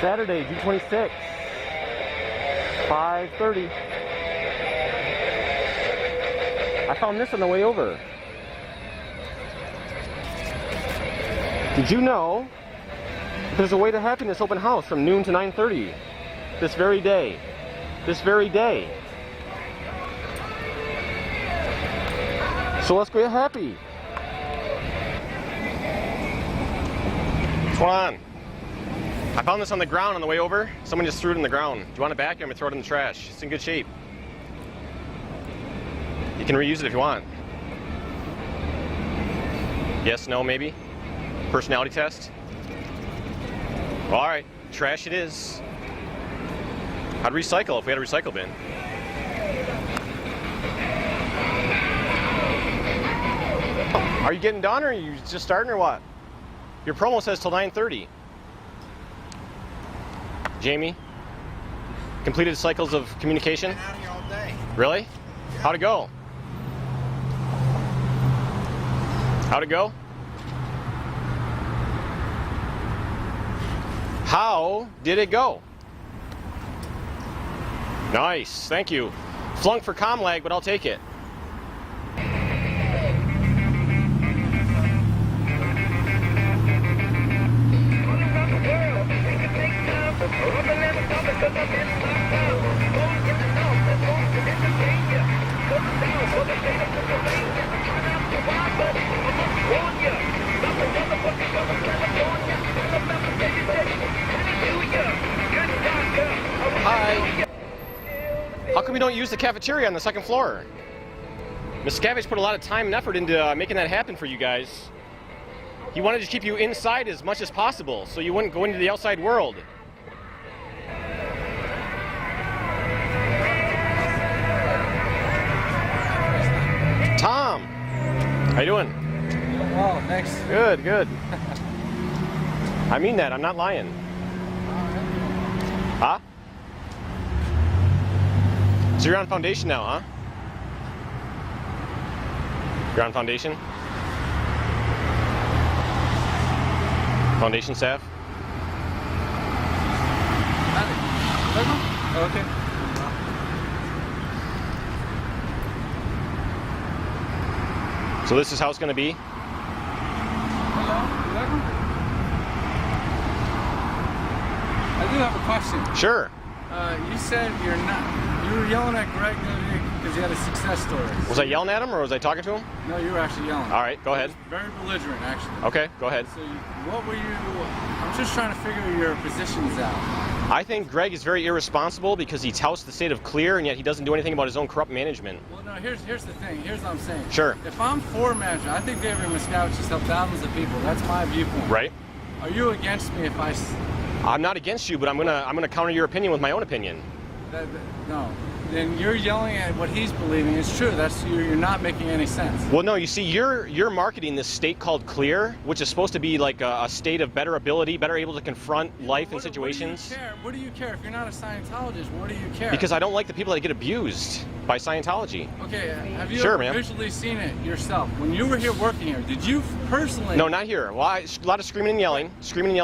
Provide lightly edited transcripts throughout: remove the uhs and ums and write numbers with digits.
Saturday, June 26th, 5:30. I found this on the way over. Did you know there's a Way to Happiness open house from noon to 9:30 this very day? This very day. So let's get happy. What's going on? I found this on the ground on the way over. Someone just threw it in the ground. Do you want it back? I'm going to throw it in the trash. It's in good shape. You can reuse it if you want. Yes, no, maybe? Personality test? Well, alright, trash it is. I'd recycle if we had a recycle bin. Are you getting done or are you just starting or what? Your promo says till 9:30. Jamie, completed cycles of communication? Been out here all day. Really? Yeah. How'd it go? How'd it go? How did it go? Nice, thank you. Flunk for comm lag, but I'll take it. Hi. How come we don't use the cafeteria on the second floor? Miscavige put a lot of time and effort into making that happen for you guys. He wanted to keep you inside as much as possible so you wouldn't go into the outside world. Tom, how you doing? Oh, thanks. Good, good. I mean that, I'm not lying. Huh? So you're on foundation now, huh? You're on foundation? Foundation staff? Okay. So this is how it's going to be? Hello, I do have a question. Sure. You said you were yelling at Greg because he had a success story. Was I yelling at him or was I talking to him? No, you were actually yelling. All right, go ahead. Very belligerent, actually. Okay, go ahead. So what were you, I'm just trying to figure your positions out. I think Greg is very irresponsible because he touts the state of clear and yet he doesn't do anything about his own corrupt management. Well, no, here's the thing. Here's what I'm saying. Sure. If I'm for management, I think David Miscavige has helped thousands of people. That's my viewpoint. Right. Are you against me if I'm not against you, but I'm gonna counter your opinion with my own opinion. No. Then you're yelling at what he's believing. It's true. You're not making any sense. Well, no, you see, you're marketing this state called clear, which is supposed to be like a state of better ability, better able to confront life and situations. What do you care? If you're not a Scientologist, what do you care? Because I don't like the people that get abused by Scientology. Okay, have you Sure, ever ma'am. visually seen it yourself? When you were here working here, did you personally... No, not here. Well, a lot of screaming and yelling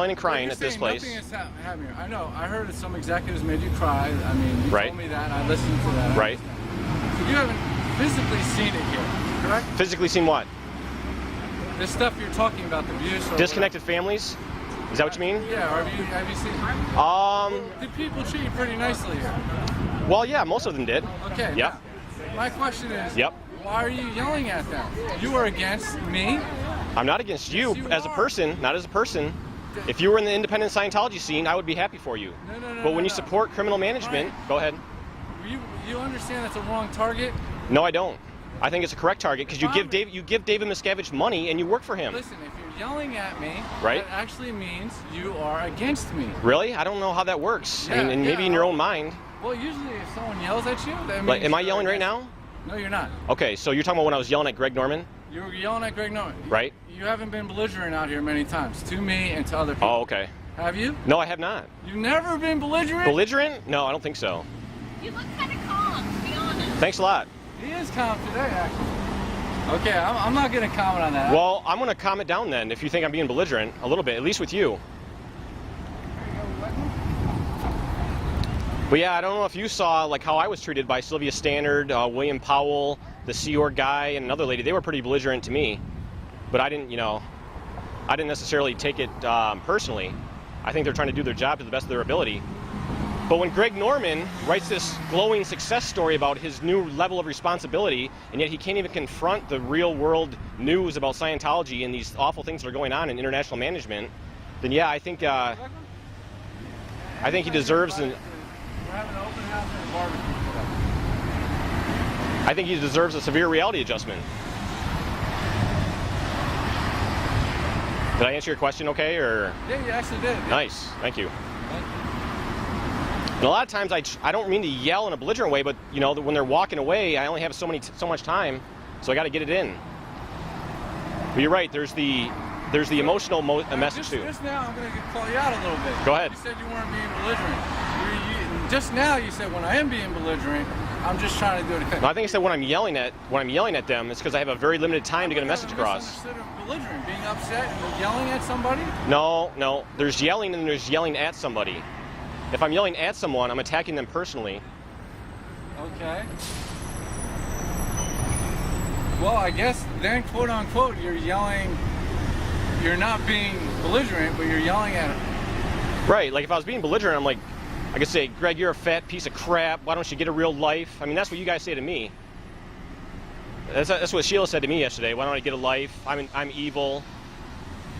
and crying at this place. Nothing is happening. I know. I heard that some executives made you cry. I mean, you Right. told me that. I listened to that. Right. So you haven't physically seen it here, correct? Physically seen what? The stuff you're talking about, the abuse or Disconnected families? Is that what you mean? Yeah, or have you seen it? Did people treat you pretty nicely here? Well, yeah, most of them did. Okay. Yep. Now, my question is, Yep. why are you yelling at them? You are against me? I'm not against you Yes, you as a are. person, not as a person. If you were in the independent Scientology scene, I would be happy for you. No, But when you no. support criminal management, Brian. go ahead. You understand that's a wrong target? No, I don't. I think it's a correct target because you Robert. give David Miscavige money and you work for him. Listen, if you're yelling at me, Right. that actually means you are against me. Really? I don't know how that works. Yeah, and maybe yeah. in your own mind. Well, usually if someone yells at you, that means Like, am I you're yelling right against- now? No, you're not. Okay, so you're talking about when I was yelling at Greg Norman? You were yelling at Greg Norman. Right. You haven't been belligerent out here many times, to me and to other people. Oh, okay. Have you? No, I have not. You've never been belligerent? Belligerent? No, I don't think so. You look kind of calm, to be honest. Thanks a lot. He is calm today, actually. Okay, I'm not going to comment on that. Well, I'm going to calm it down then if you think I'm being belligerent a little bit, at least with you. But yeah, I don't know if you saw like how I was treated by Sylvia Stannard, William Powell, the Sea Org guy, and another lady. They were pretty belligerent to me, but I didn't necessarily take it personally. I think they're trying to do their job to the best of their ability. But when Greg Norman writes this glowing success story about his new level of responsibility, and yet he can't even confront the real world news about Scientology and these awful things that are going on in international management, then yeah, I think he deserves an. We're having an open house and a barbecue today. I think he deserves a severe reality adjustment. Did I answer your question okay, or? Yeah, you actually did. Yeah. Nice, thank you. Thank you. And a lot of times I don't mean to yell in a belligerent way, but you know, when they're walking away, I only have so much time, so I got to get it in. But you're right. There's the emotional message too. Just now, I'm going to call you out a little bit. Go ahead. You said you weren't being belligerent. Just now, you said when I am being belligerent, I'm just trying to do it. No, I think I said when I'm yelling at them, it's because I have a very limited time to get a message across. Instead of belligerent, being upset and yelling at somebody. No. There's yelling and there's yelling at somebody. If I'm yelling at someone, I'm attacking them personally. Okay. Well, I guess then, quote unquote, you're yelling. You're not being belligerent, but you're yelling at it. Right. Like if I was being belligerent, I'm like, I could say, Greg, you're a fat piece of crap. Why don't you get a real life? I mean, that's what you guys say to me. That's what Sheila said to me yesterday. Why don't I get a life? I'm evil.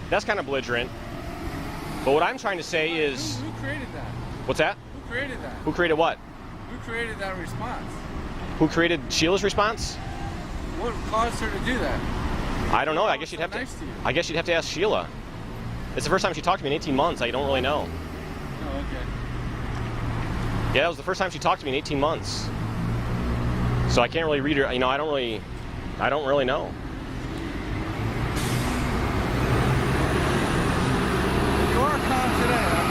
That's kind of belligerent. But what I'm trying to say is... Who created that? What's that? Who created that? Who created what? Who created that response? Who created Sheila's response? What caused her to do that? I don't know. I guess you'd have to. I guess you'd have to ask Sheila. It's the first time she talked to me in 18 months. I don't really know. Oh, okay. Yeah, it was the first time she talked to me in 18 months. So I can't really read her. You know, I don't really know. You are calm today.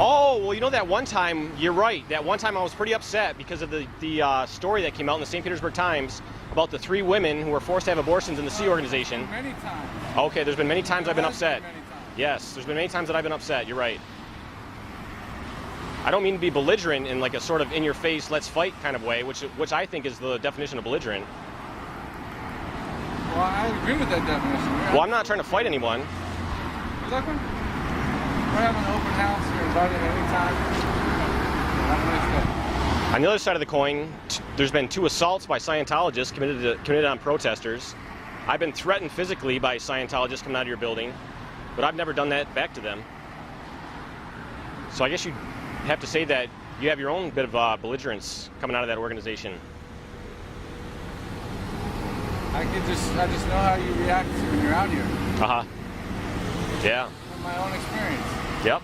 Oh, well, you know that one time, you're right. That one time I was pretty upset because of the story that came out in the St. Petersburg Times about the 3 women who were forced to have abortions in the Sea Organization. Many times. Okay, there's been many times I've been upset. Many times. Yes, there's been many times that I've been upset. You're right. I don't mean to be belligerent in like a sort of in-your-face, let's fight kind of way, which I think is the definition of belligerent. Well, I agree with that definition. Well, I'm not trying to fight anyone. You looking? We're having an open house. You're invited anytime. Have a nice day. On the other side of the coin, there's been 2 assaults by Scientologists committed on protesters. I've been threatened physically by Scientologists coming out of your building, but I've never done that back to them. So I guess you have to say that you have your own bit of belligerence coming out of that organization. I just know how you react when you're out here. Uh-huh. Yeah. From my own experience. Yep.